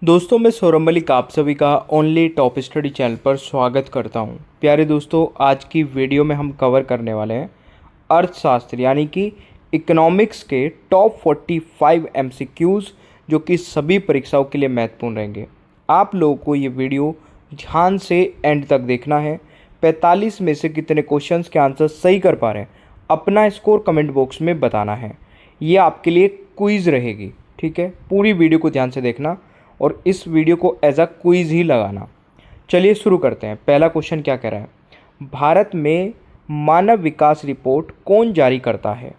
दोस्तों मैं सौरभ मलिक आप सभी का ओनली टॉप स्टडी चैनल पर स्वागत करता हूं। प्यारे दोस्तों, आज की वीडियो में हम कवर करने वाले हैं अर्थशास्त्र यानी कि इकोनॉमिक्स के टॉप 45 एमसीक्यूज़ जो कि सभी परीक्षाओं के लिए महत्वपूर्ण रहेंगे। आप लोगों को ये वीडियो ध्यान से एंड तक देखना है। 45 में से कितने क्वेश्चंस के आंसर सही कर पा रहे हैं, अपना स्कोर कमेंट बॉक्स में बताना है। ये आपके लिए क्विज़ रहेगी, ठीक है। पूरी वीडियो को ध्यान से देखना और इस वीडियो को एज अ क्विज ही लगाना। चलिए शुरू करते हैं। पहला क्वेश्चन क्या कह रहा है, भारत में मानव विकास रिपोर्ट कौन जारी करता है?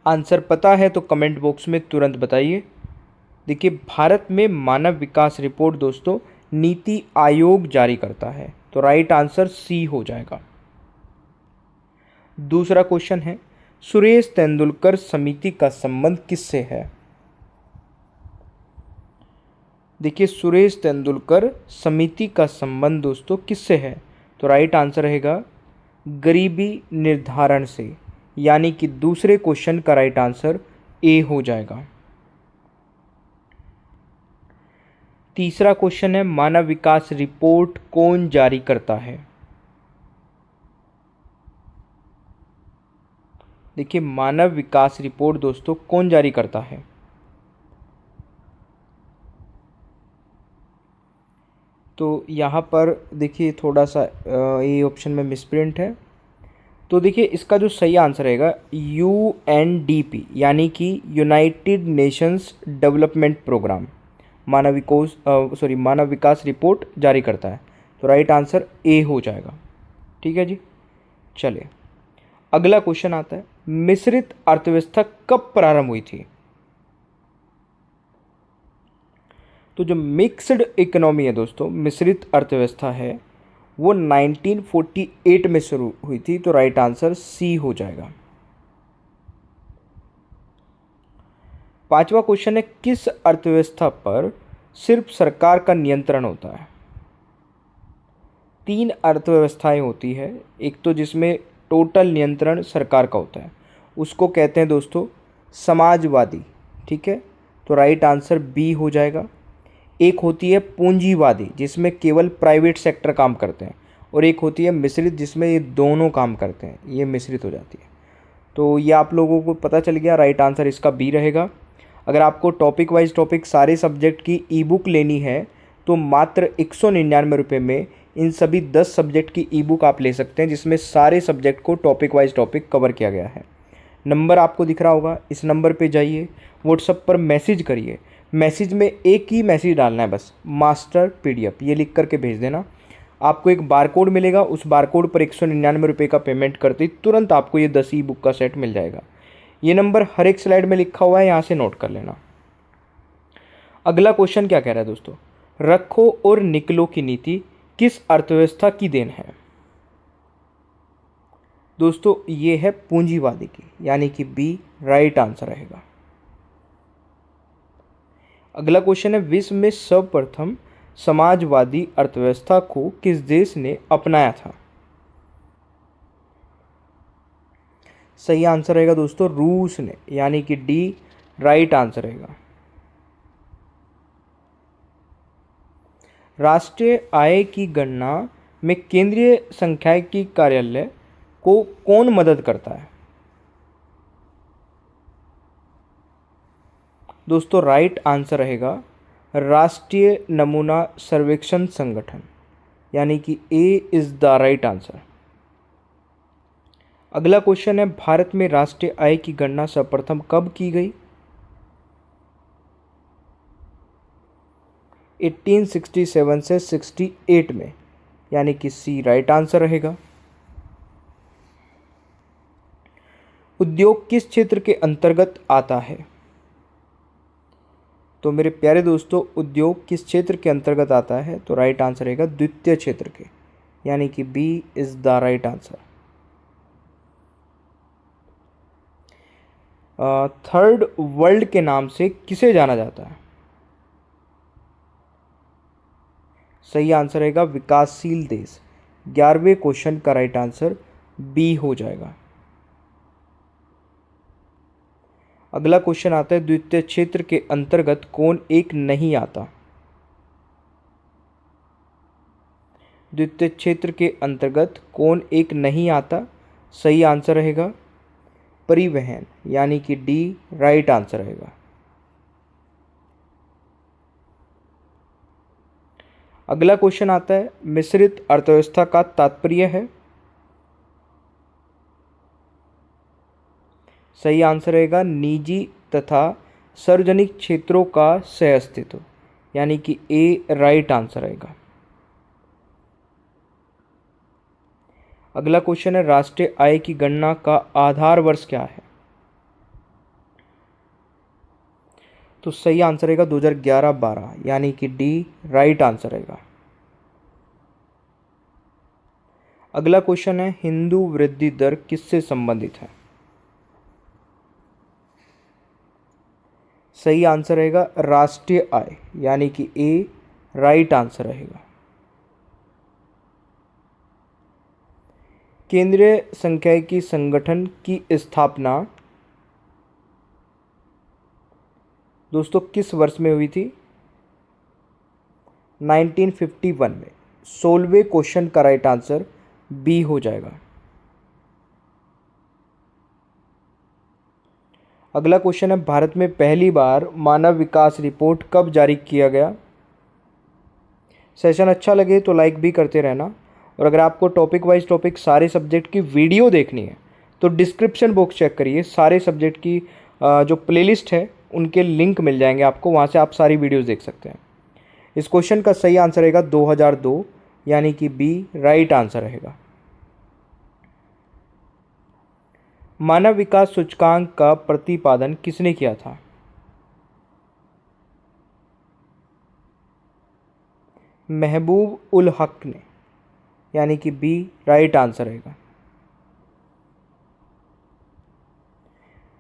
आंसर पता है तो कमेंट बॉक्स में तुरंत बताइए। देखिए, भारत में मानव विकास रिपोर्ट दोस्तों नीति आयोग जारी करता है, तो राइट आंसर सी हो जाएगा। दूसरा क्वेश्चन है, सुरेश तेंदुलकर समिति का संबंध किससे है? देखिए, सुरेश तेंदुलकर समिति का संबंध दोस्तों किससे है? तो राइट आंसर रहेगा गरीबी निर्धारण से, यानी कि दूसरे क्वेश्चन का राइट आंसर ए हो जाएगा। तीसरा क्वेश्चन है, मानव विकास रिपोर्ट कौन जारी करता है? देखिए, मानव विकास रिपोर्ट दोस्तों कौन जारी करता है? तो यहाँ पर देखिए थोड़ा सा ये ऑप्शन में मिसप्रिंट है। तो देखिए, इसका जो सही आंसर रहेगा यूएनडीपी यानी कि यूनाइटेड नेशंस डेवलपमेंट प्रोग्राम मानव विकास रिपोर्ट जारी करता है, तो राइट आंसर ए हो जाएगा। ठीक है जी। चलिए, अगला क्वेश्चन आता है, मिश्रित अर्थव्यवस्था कब प्रारंभ हुई थी? तो जो मिक्स्ड इकोनॉमी है दोस्तों, मिश्रित अर्थव्यवस्था है, वो 1948 में शुरू हुई थी, तो राइट आंसर सी हो जाएगा। पांचवा क्वेश्चन है, किस अर्थव्यवस्था पर सिर्फ सरकार का नियंत्रण होता है? तीन अर्थव्यवस्थाएं होती है, एक तो जिसमें टोटल नियंत्रण सरकार का होता है, उसको कहते हैं दोस्तों समाजवादी। ठीक है, तो राइट आंसर बी हो जाएगा। एक होती है पूंजीवादी जिसमें केवल प्राइवेट सेक्टर काम करते हैं, और एक होती है मिश्रित जिसमें ये दोनों काम करते हैं, ये मिश्रित हो जाती है। तो ये आप लोगों को पता चल गया, राइट आंसर इसका बी रहेगा। अगर आपको टॉपिक वाइज टॉपिक सारे सब्जेक्ट की ई बुक लेनी है तो मात्र 199 रुपये में इन सभी 10 सब्जेक्ट की ई बुक आप ले सकते हैं, जिसमें सारे सब्जेक्ट को टॉपिक वाइज टॉपिक कवर किया गया है। नंबर आपको दिख रहा होगा, इस नंबर पे जाइए, व्हाट्सएप पर मैसेज करिए। मैसेज में एक ही मैसेज डालना है बस, मास्टर पीडीएफ, ये लिख करके भेज देना। आपको एक बारकोड मिलेगा, उस बारकोड पर 199 रुपये का पेमेंट करते ही तुरंत आपको ये 10 ई बुक का सेट मिल जाएगा। ये नंबर हर एक स्लाइड में लिखा हुआ है, यहाँ से नोट कर लेना। अगला क्वेश्चन क्या कह रहा है दोस्तों, रखो और निकलो की नीति किस अर्थव्यवस्था की देन है? दोस्तों ये है पूंजीवादी की, यानी कि बी राइट आंसर रहेगा। अगला क्वेश्चन है, विश्व में सर्वप्रथम समाजवादी अर्थव्यवस्था को किस देश ने अपनाया था? सही आंसर रहेगा दोस्तों रूस ने, यानी कि डी राइट आंसर रहेगा। राष्ट्रीय आय की गणना में केंद्रीय सांख्यिकी कार्यालय को कौन मदद करता है? दोस्तों राइट आंसर रहेगा राष्ट्रीय नमूना सर्वेक्षण संगठन, यानी कि ए इज द राइट आंसर। अगला क्वेश्चन है, भारत में राष्ट्रीय आय की गणना सर्वप्रथम कब की गई? 1867 से 68 में, यानी कि सी राइट आंसर रहेगा। उद्योग किस क्षेत्र के अंतर्गत आता है? तो मेरे प्यारे दोस्तों, उद्योग किस क्षेत्र के अंतर्गत आता है? तो राइट आंसर रहेगा द्वितीय क्षेत्र के, यानी कि B is the right answer. Third world के नाम से किसे जाना जाता है? सही आंसर रहेगा विकासशील देश। 11वें क्वेश्चन का राइट आंसर बी हो जाएगा। अगला क्वेश्चन आता है, द्वितीय क्षेत्र के अंतर्गत कौन एक नहीं आता? द्वितीय क्षेत्र के अंतर्गत कौन एक नहीं आता? सही आंसर रहेगा परिवहन, यानी कि डी राइट आंसर रहेगा। अगला क्वेश्चन आता है, मिश्रित अर्थव्यवस्था का तात्पर्य है? सही आंसर रहेगा निजी तथा सार्वजनिक क्षेत्रों का सहअस्तित्व, यानी कि ए राइट आंसर रहेगा। अगला क्वेश्चन है, राष्ट्रीय आय की गणना का आधार वर्ष क्या है? तो सही आंसर रहेगा 2011-12, यानी कि डी राइट आंसर रहेगा। अगला क्वेश्चन है, हिंदू वृद्धि दर किससे संबंधित है? सही आंसर रहेगा राष्ट्रीय आय, यानी कि ए राइट आंसर रहेगा। केंद्रीय सांख्यिकी संगठन की स्थापना दोस्तों किस वर्ष में हुई थी? 1951 में। 16वें क्वेश्चन का राइट आंसर बी हो जाएगा। अगला क्वेश्चन है, भारत में पहली बार मानव विकास रिपोर्ट कब जारी किया गया? सेशन अच्छा लगे तो लाइक भी करते रहना, और अगर आपको टॉपिक वाइज टॉपिक सारे सब्जेक्ट की वीडियो देखनी है तो डिस्क्रिप्शन बॉक्स चेक करिए, सारे सब्जेक्ट की जो प्लेलिस्ट है उनके लिंक मिल जाएंगे आपको, वहाँ से आप सारी वीडियोस देख सकते हैं। इस क्वेश्चन का सही आंसर रहेगा 2002, यानी कि बी राइट आंसर रहेगा। मानव विकास सूचकांक का प्रतिपादन किसने किया था? महबूब उल हक ने, यानी कि बी राइट आंसर रहेगा।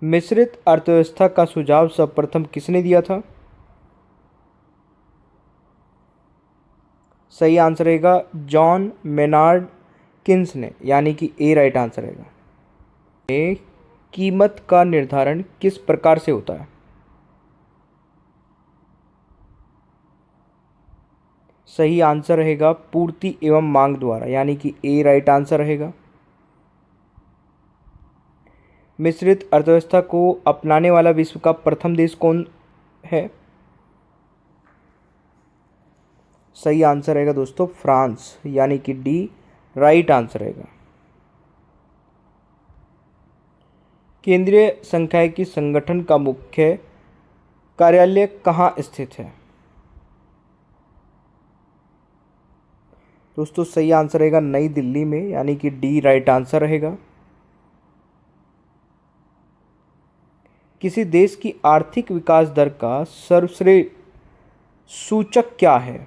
मिश्रित अर्थव्यवस्था का सुझाव सर्वप्रथम किसने दिया था? सही आंसर रहेगा जॉन मेनार्ड किन्स ने, यानी कि ए राइट आंसर रहेगा। कीमत का निर्धारण किस प्रकार से होता है? सही आंसर रहेगा पूर्ति एवं मांग द्वारा, यानी कि ए राइट आंसर रहेगा। मिश्रित अर्थव्यवस्था को अपनाने वाला विश्व का प्रथम देश कौन है? सही आंसर रहेगा दोस्तों फ्रांस, यानी कि डी राइट आंसर रहेगा। केंद्रीय सांख्यिकी संगठन का मुख्य कार्यालय कहाँ स्थित है? दोस्तों सही आंसर रहेगा नई दिल्ली में, यानी कि डी राइट आंसर रहेगा। किसी देश की आर्थिक विकास दर का सर्वश्रेष्ठ सूचक क्या है?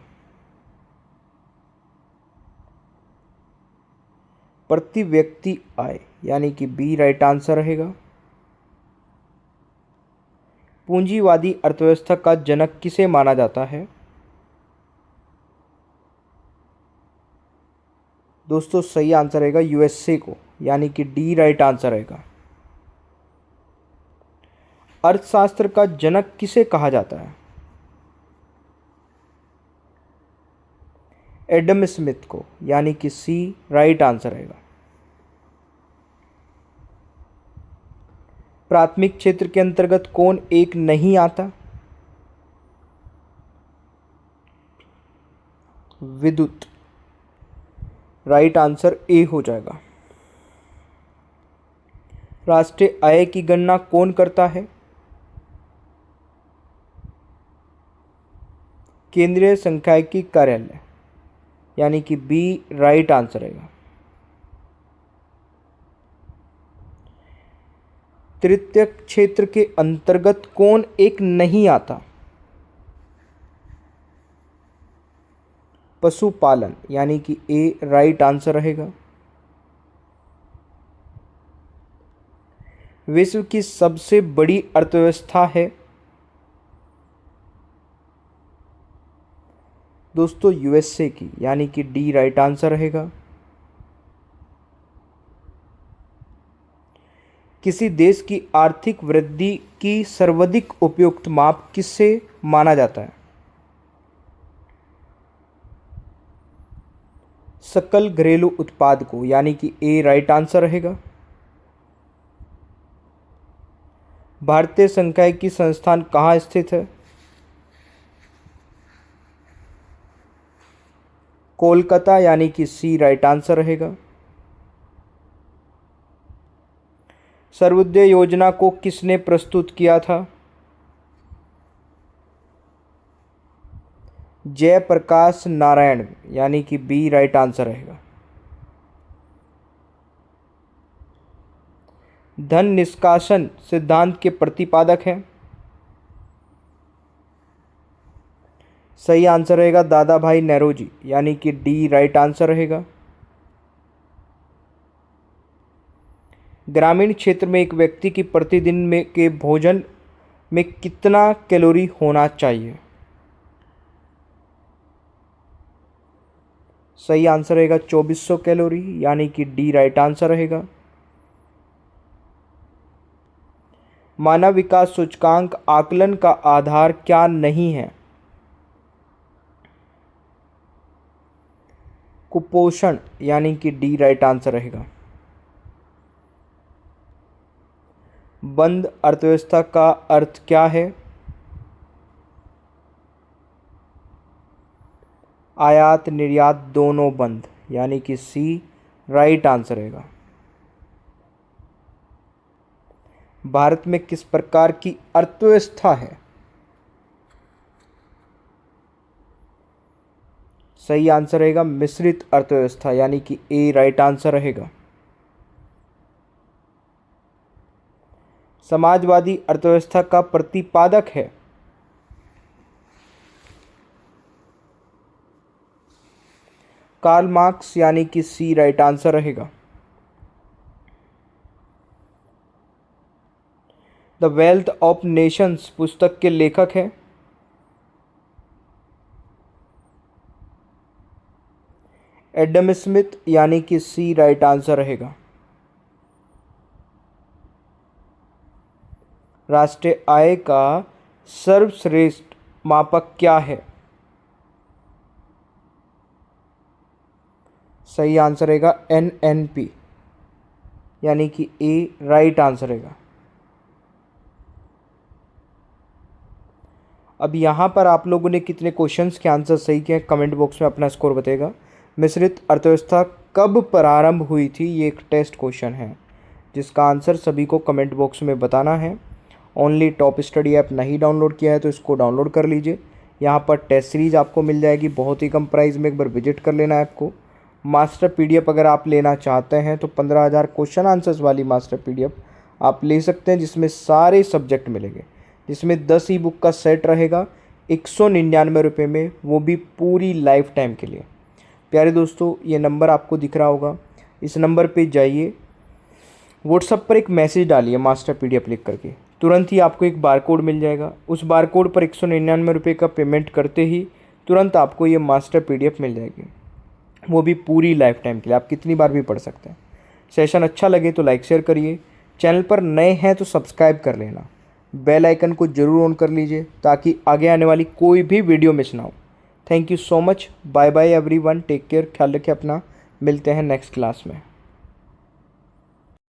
प्रति व्यक्ति आय, यानी कि बी राइट आंसर रहेगा। पूंजीवादी अर्थव्यवस्था का जनक किसे माना जाता है? दोस्तों सही आंसर रहेगा यूएसए को, यानी कि डी राइट आंसर रहेगा। अर्थशास्त्र का जनक किसे कहा जाता है? एडम स्मिथ को, यानी कि सी राइट आंसर रहेगा। प्राथमिक क्षेत्र के अंतर्गत कौन एक नहीं आता? विद्युत, राइट आंसर ए हो जाएगा। राष्ट्रीय आय की गणना कौन करता है? केंद्रीय सांख्यिकी कार्यालय, यानी कि बी राइट आंसर रहेगा। तृतीय क्षेत्र के अंतर्गत कौन एक नहीं आता? पशुपालन, यानी कि ए राइट आंसर रहेगा। विश्व की सबसे बड़ी अर्थव्यवस्था है दोस्तों यूएसए की, यानी कि डी राइट आंसर रहेगा। किसी देश की आर्थिक वृद्धि की सर्वाधिक उपयुक्त माप किससे माना जाता है? सकल घरेलू उत्पाद को, यानी कि ए राइट आंसर रहेगा। भारतीय सांख्यिकी संस्थान कहाँ स्थित है? कोलकाता, यानी कि सी राइट आंसर रहेगा। सर्वोदय योजना को किसने प्रस्तुत किया था? जयप्रकाश नारायण, यानी कि बी राइट आंसर रहेगा। धन निष्कासन सिद्धांत के प्रतिपादक हैं? सही आंसर रहेगा दादा भाई नौरोजी, यानी कि डी राइट आंसर रहेगा। ग्रामीण क्षेत्र में एक व्यक्ति की प्रतिदिन में के भोजन में कितना कैलोरी होना चाहिए? सही आंसर रहेगा 2400 कैलोरी, यानी कि डी राइट आंसर रहेगा। मानव विकास सूचकांक आकलन का आधार क्या नहीं है? कुपोषण, यानी कि डी राइट आंसर रहेगा। बंद अर्थव्यवस्था का अर्थ क्या है? आयात निर्यात दोनों बंद, यानी कि सी राइट आंसर रहेगा। भारत में किस प्रकार की अर्थव्यवस्था है? सही आंसर रहेगा मिश्रित अर्थव्यवस्था, यानी कि ए राइट आंसर रहेगा। समाजवादी अर्थव्यवस्था का प्रतिपादक है? कार्ल मार्क्स, यानी कि सी राइट आंसर रहेगा। द वेल्थ ऑफ नेशंस पुस्तक के लेखक हैं? एडम स्मिथ, यानी कि सी राइट आंसर रहेगा। राष्ट्रीय आय का सर्वश्रेष्ठ मापक क्या है? सही आंसर रहेगा एनएनपी, यानी कि ए राइट आंसर रहेगा। अब यहाँ पर आप लोगों ने कितने क्वेश्चंस के आंसर सही किए कमेंट बॉक्स में अपना स्कोर बताएगा। मिश्रित अर्थव्यवस्था कब प्रारंभ हुई थी, ये एक टेस्ट क्वेश्चन है जिसका आंसर सभी को कमेंट बॉक्स में बताना है। ओनली टॉप स्टडी ऐप नहीं डाउनलोड किया है तो इसको डाउनलोड कर लीजिए। यहाँ पर टेस्ट सीरीज आपको मिल जाएगी बहुत ही कम प्राइस में, एक बार विजिट कर लेना है आपको। मास्टर पीडीएफ अगर आप लेना चाहते हैं तो 15,000 क्वेश्चन आंसर्स वाली मास्टर पीडीएफ आप ले सकते हैं, जिसमें सारे सब्जेक्ट मिलेंगे, जिसमें 10 ई बुक का सेट रहेगा 199 रुपये में, वो भी पूरी लाइफ टाइम के लिए। प्यारे दोस्तों, ये नंबर आपको दिख रहा होगा, इस नंबर पे जाइए, व्हाट्सएप पर एक मैसेज डालिए मास्टर पीडीएफ लिख करके, तुरंत ही आपको एक बारकोड मिल जाएगा। उस बारकोड पर 199 रुपये का पेमेंट करते ही तुरंत आपको ये मास्टर पीडीएफ मिल जाएगी, वो भी पूरी लाइफ टाइम के लिए, आप कितनी बार भी पढ़ सकते हैं। सेशन अच्छा लगे तो लाइक शेयर करिए, चैनल पर नए हैं तो सब्सक्राइब कर लेना, बेल आइकन को ज़रूर ऑन कर लीजिए ताकि आगे आने वाली कोई भी वीडियो मिस ना हो। Thank you so much, bye bye everyone, take care, ख्याल रखिए अपना, मिलते हैं नेक्स्ट क्लास में।